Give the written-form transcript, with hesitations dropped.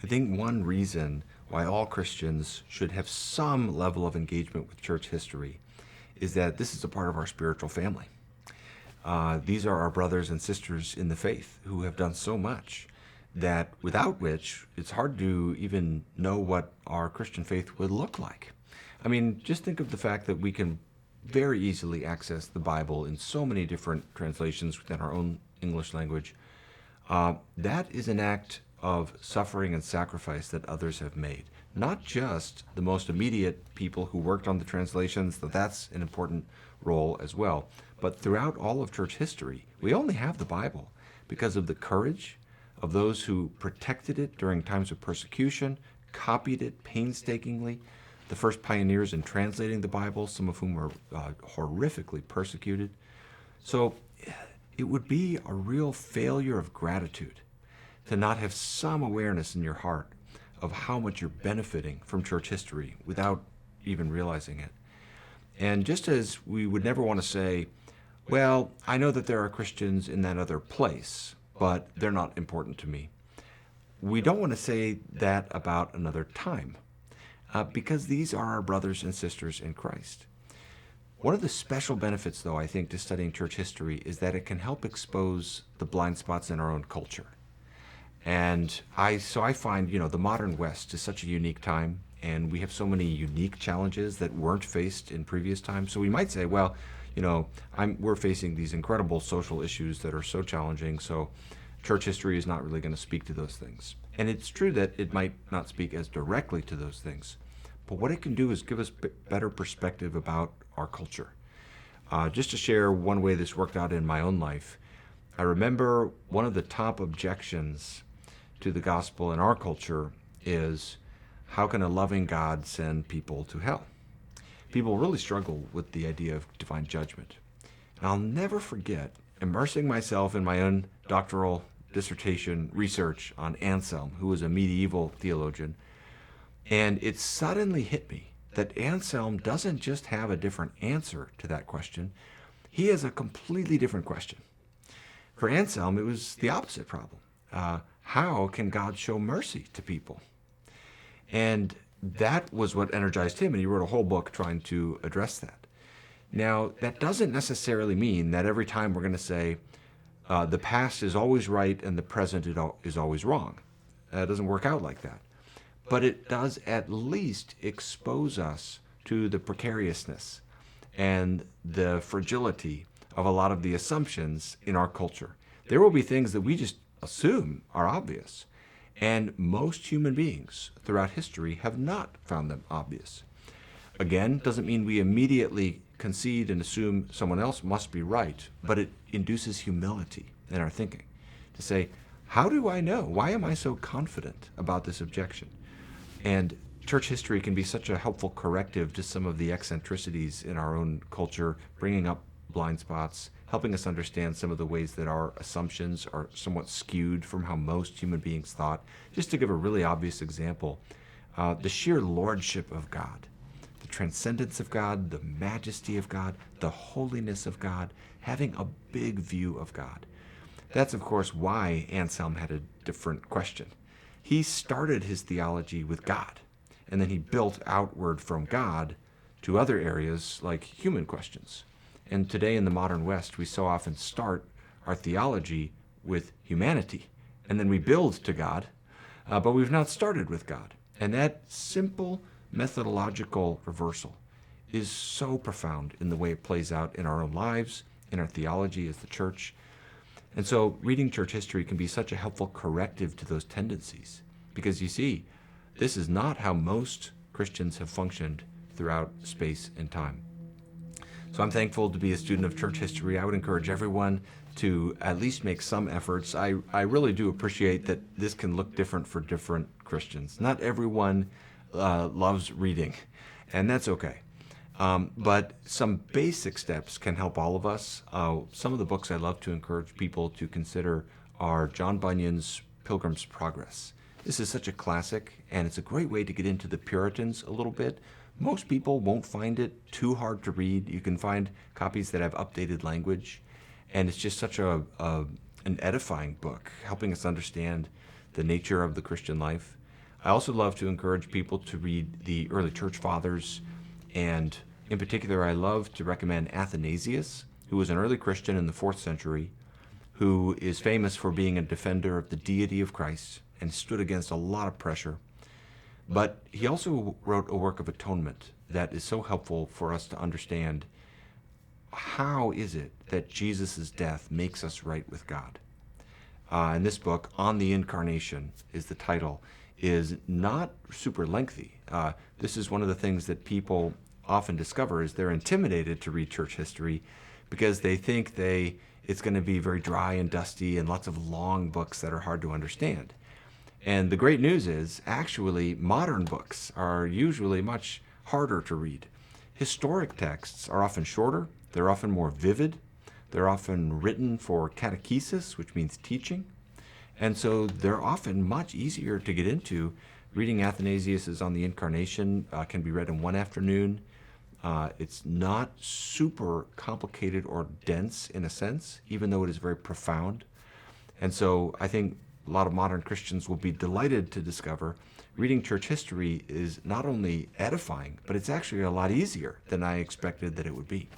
I think one reason why all Christians should have some level of engagement with church history is that this is a part of our spiritual family. These are our brothers and sisters in the faith who have done so much that without which it's hard to even know what our Christian faith would look like. I mean, just think of the fact that we can very easily access the Bible in so many different translations within our own English language. That is an act of suffering and sacrifice that others have made. Not just the most immediate people who worked on the translations, though that's an important role as well, but throughout all of church history, we only have the Bible because of the courage of those who protected it during times of persecution, copied it painstakingly, the first pioneers in translating the Bible, some of whom were horrifically persecuted. So it would be a real failure of gratitude to not have some awareness in your heart of how much you're benefiting from church history without even realizing it. And just as we would never want to say, well, I know that there are Christians in that other place, but they're not important to me. We don't want to say that about another time, because these are our brothers and sisters in Christ. One of the special benefits, though, I think, to studying church history is that it can help expose the blind spots in our own culture. And I find, the modern West is such a unique time, and we have so many unique challenges that weren't faced in previous times. So we might say, well, we're facing these incredible social issues that are so challenging, so church history is not really going to speak to those things. And it's true that it might not speak as directly to those things, but what it can do is give us better perspective about our culture. Just to share one way this worked out in my own life, I remember one of the top objections to the gospel in our culture is, how can a loving God send people to hell? People really struggle with the idea of divine judgment. And I'll never forget immersing myself in my own doctoral dissertation research on Anselm, who was a medieval theologian. And it suddenly hit me that Anselm doesn't just have a different answer to that question, he has a completely different question. For Anselm, it was the opposite problem. How can God show mercy to people? And that was what energized him, and he wrote a whole book trying to address that. Now, that doesn't necessarily mean that every time we're going to say the past is always right and the present is always wrong. It doesn't work out like that. But it does at least expose us to the precariousness and the fragility of a lot of the assumptions in our culture. There will be things that we just assume are obvious. And most human beings throughout history have not found them obvious. Again, doesn't mean we immediately concede and assume someone else must be right, but it induces humility in our thinking to say, how do I know? Why am I so confident about this objection? And church history can be such a helpful corrective to some of the eccentricities in our own culture, bringing up blind spots, helping us understand some of the ways that our assumptions are somewhat skewed from how most human beings thought. Just to give a really obvious example, the sheer lordship of God, the transcendence of God, the majesty of God, the holiness of God, having a big view of God. That's, of course, why Anselm had a different question. He started his theology with God, and then he built outward from God to other areas like human questions. And today in the modern West, we so often start our theology with humanity, and then we build to God, but we've not started with God. And that simple methodological reversal is so profound in the way it plays out in our own lives, in our theology as the church. And so reading church history can be such a helpful corrective to those tendencies, because you see, this is not how most Christians have functioned throughout space and time. So I'm thankful to be a student of church history. I would encourage everyone to at least make some efforts. I really do appreciate that this can look different for different Christians. Not everyone loves reading, and that's okay. But some basic steps can help all of us. Some of the books I love to encourage people to consider are John Bunyan's Pilgrim's Progress. This is such a classic, and it's a great way to get into the Puritans a little bit. Most people won't find it too hard to read. You can find copies that have updated language, and it's just such an edifying book, helping us understand the nature of the Christian life. I also love to encourage people to read the early church fathers, and in particular, I love to recommend Athanasius, who was an early Christian in the 4th century, who is famous for being a defender of the deity of Christ and stood against a lot of pressure. But he also wrote a work of atonement that is so helpful for us to understand how is it that Jesus' death makes us right with God. And this book, On the Incarnation, is the title, is not super lengthy. This is one of the things that people often discover is they're intimidated to read church history because they think it's going to be very dry and dusty and lots of long books that are hard to understand. And the great news is, actually, modern books are usually much harder to read. Historic texts are often shorter, they're often more vivid, they're often written for catechesis, which means teaching, and so they're often much easier to get into. Reading Athanasius' On the Incarnation can be read in one afternoon. It's not super complicated or dense in a sense, even though it is very profound. And so I think a lot of modern Christians will be delighted to discover reading church history is not only edifying, but it's actually a lot easier than I expected that it would be.